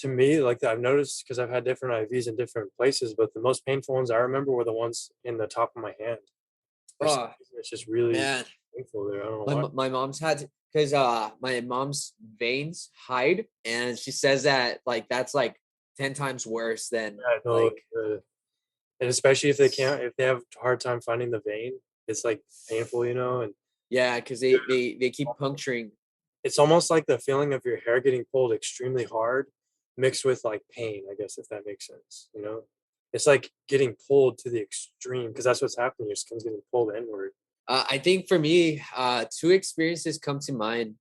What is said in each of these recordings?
to me, like I've noticed because I've had different IVs in different places, but the most painful ones I remember were the ones in the top of my hand. For some Oh reason, it's just really man, painful there. I don't know my why. my mom's had because my mom's veins hide, and she says that like that's like 10 times worse than Yeah, no, like and especially if they can't, if they have a hard time finding the vein, it's like painful, and yeah, because they keep puncturing. it's almost like the feeling of your hair getting pulled extremely hard, mixed with like pain. I guess if that makes sense. It's like getting pulled to the extreme because that's what's happening. Your skin's getting pulled inward. I think for me, two experiences come to mind,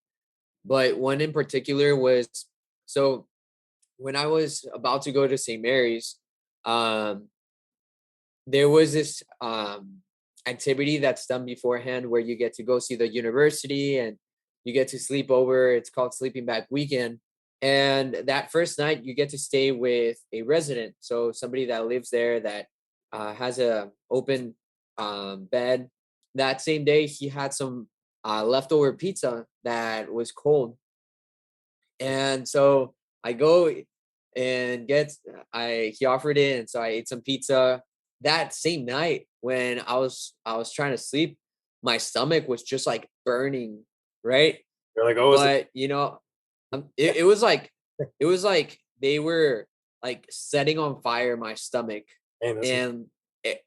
but one in particular was so when I was about to go to St. Mary's, um, there was this activity that's done beforehand where you get to go see the university and you get to sleep over. It's called Sleeping Bag Weekend. And that first night, you get to stay with a resident. So somebody that lives there that has a open bed. That same day, he had some leftover pizza that was cold. And so I go and get I he offered it, and so I ate some pizza. That same night when I was trying to sleep, my stomach was just like burning, right? You're like, oh, is it? But it was like they were like setting on fire my stomach, Man, that's and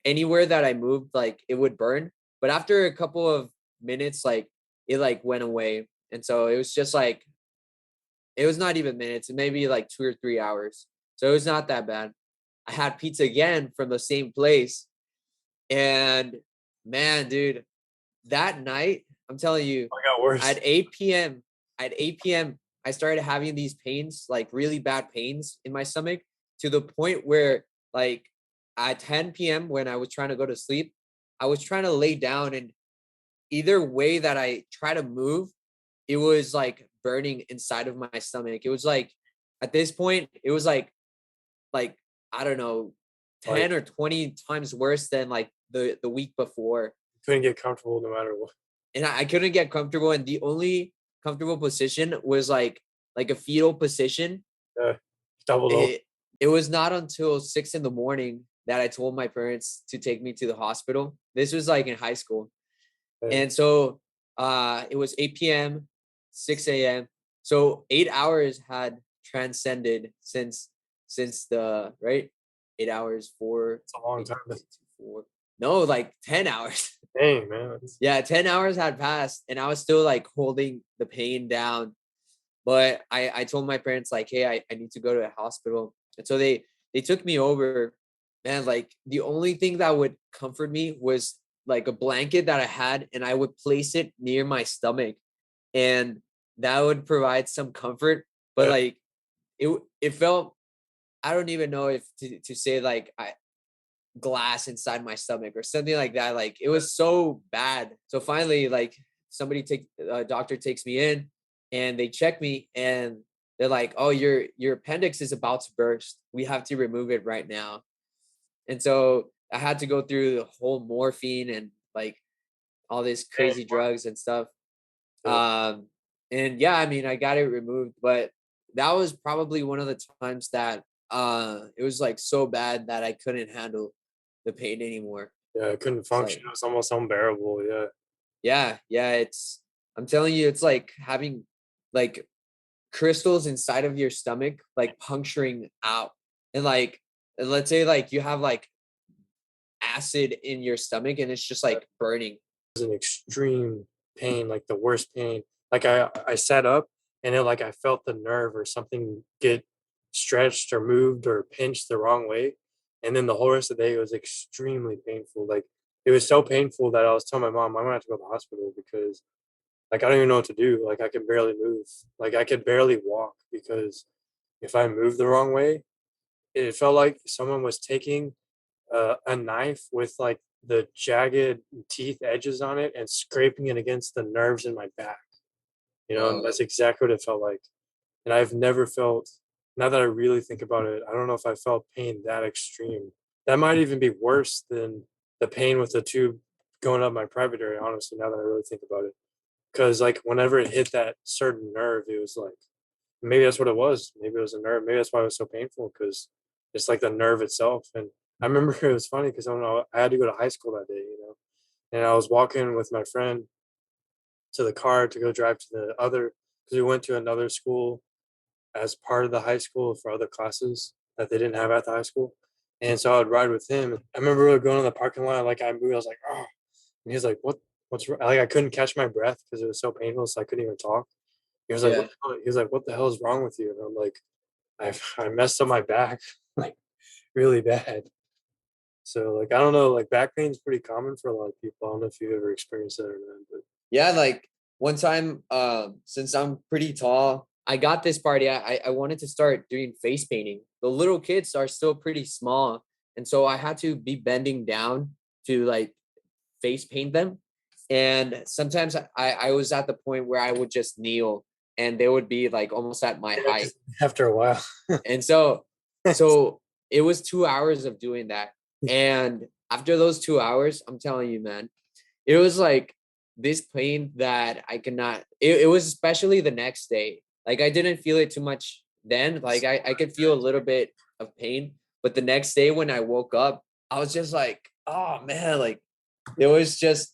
anywhere that I moved, like it would burn. But after a couple of minutes, like it like went away, and so it was just like it was not even minutes, maybe like 2 or 3 hours. So it was not that bad. I had pizza again from the same place. And man, dude, that night, I'm telling you, I got worse. at 8 p.m., at 8 p.m., I started having these pains, like really bad pains in my stomach, to the point where, like, at 10 p.m., when I was trying to go to sleep, I was trying to lay down. And either way that I try to move, it was like burning inside of my stomach. It was like at this point, it was like I don't know, Like 10 or 20 times worse than like the week before. couldn't get comfortable no matter what. And I couldn't get comfortable. And the only comfortable position was like a fetal position. Yeah, doubled over. It it was not until 6 in the morning that I told my parents to take me to the hospital. This was like in high school. Yeah, And so it was 8 p.m., 6 a.m. So 8 hours had transcended since the right 8 hours, four, it's a long eight, time. four. No, like 10 hours. Dang, man. Yeah, 10 hours had passed and I was still like holding the pain down. But I told my parents like, hey, I need to go to a hospital. And so they took me over. Man, like the only thing that would comfort me was like a blanket that I had, and I would place it near my stomach, and that would provide some comfort. But Yeah, like it felt, I don't even know if to say like I glass inside my stomach or something like that. Like it was so bad. So finally, like somebody take a doctor takes me in and they check me and they're like, "Oh, your appendix is about to burst. We have to remove it right now." And so I had to go through the whole morphine and like all these dang, crazy drugs and stuff. yeah. Um, and yeah, I mean, I got it removed, but that was probably one of the times that it was like so bad that I couldn't handle the pain anymore. Yeah, I couldn't It's function. like, It was almost unbearable. Yeah. yeah, I'm telling you, it's like having like crystals inside of your stomach, like puncturing out. And like, and let's say like you have like acid in your stomach and it's just like burning. It was an extreme pain, like the worst pain. Like I sat up and like I felt the nerve or something get stretched or moved or pinched the wrong way. And then the whole rest of the day it was extremely painful. Like it was so painful that I was telling my mom I'm gonna have to go to the hospital because like I don't even know what to do. Like I can barely move. Like I could barely walk because if I moved the wrong way, it felt like someone was taking a knife with like the jagged teeth edges on it and scraping it against the nerves in my back. And Oh, that's exactly what it felt like. And I've never felt, now that I really think about it, I don't know if I felt pain that extreme. That might even be worse than the pain with the tube going up my private area, honestly, now that I really think about it. Because like whenever it hit that certain nerve, it was like Maybe that's what it was. Maybe it was a nerve. Maybe that's why it was so painful because it's like the nerve itself. And I remember it was funny because I had to go to high school that day, and I was walking with my friend to the car to go drive to the other because we went to another school as part of the high school for other classes that they didn't have at the high school. And so I would ride with him. I remember we were going in the parking lot, like I moved, I was like, oh, and he was like, what's wrong? Like I couldn't catch my breath because it was so painful, so I couldn't even talk. He was like, Yeah. He was like, what the hell is wrong with you? And I'm like, I messed up my back like really bad. So like I don't know, like back pain is pretty common for a lot of people. I don't know if you've ever experienced that or not, but Yeah, like one time, since I'm pretty tall, I got this party. I wanted to start doing face painting. The little kids are still pretty small, and so I had to be bending down to like face paint them. And sometimes I was at the point where I would just kneel, and they would be like almost at my yeah, height. just after a while. And so it was 2 hours of doing that. And after those 2 hours, I'm telling you, man, it was like this pain that I could not, it was especially the next day. Like I didn't feel it too much then. Like I could feel a little bit of pain. But the next day when I woke up, I was just like, oh man, like there was just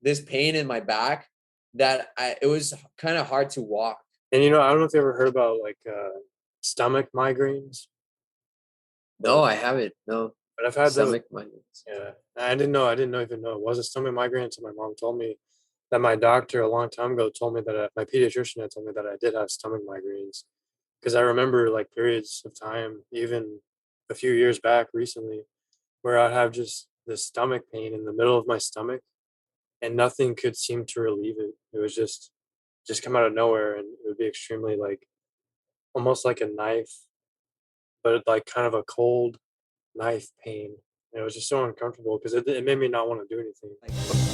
this pain in my back that it was kind of hard to walk. And I don't know if you ever heard about like stomach migraines, No, but I haven't. No, I've had those. stomach migraines. Yeah, I didn't know even know it was a stomach migraine until my mom told me that my doctor a long time ago told me that my pediatrician had told me that I did have stomach migraines because I remember like periods of time, even a few years back recently, where I'd have just this stomach pain in the middle of my stomach and nothing could seem to relieve it. It was just come out of nowhere and it would be extremely like almost like a knife, but like kind of a cold knife pain. And it was just so uncomfortable because it made me not want to do anything.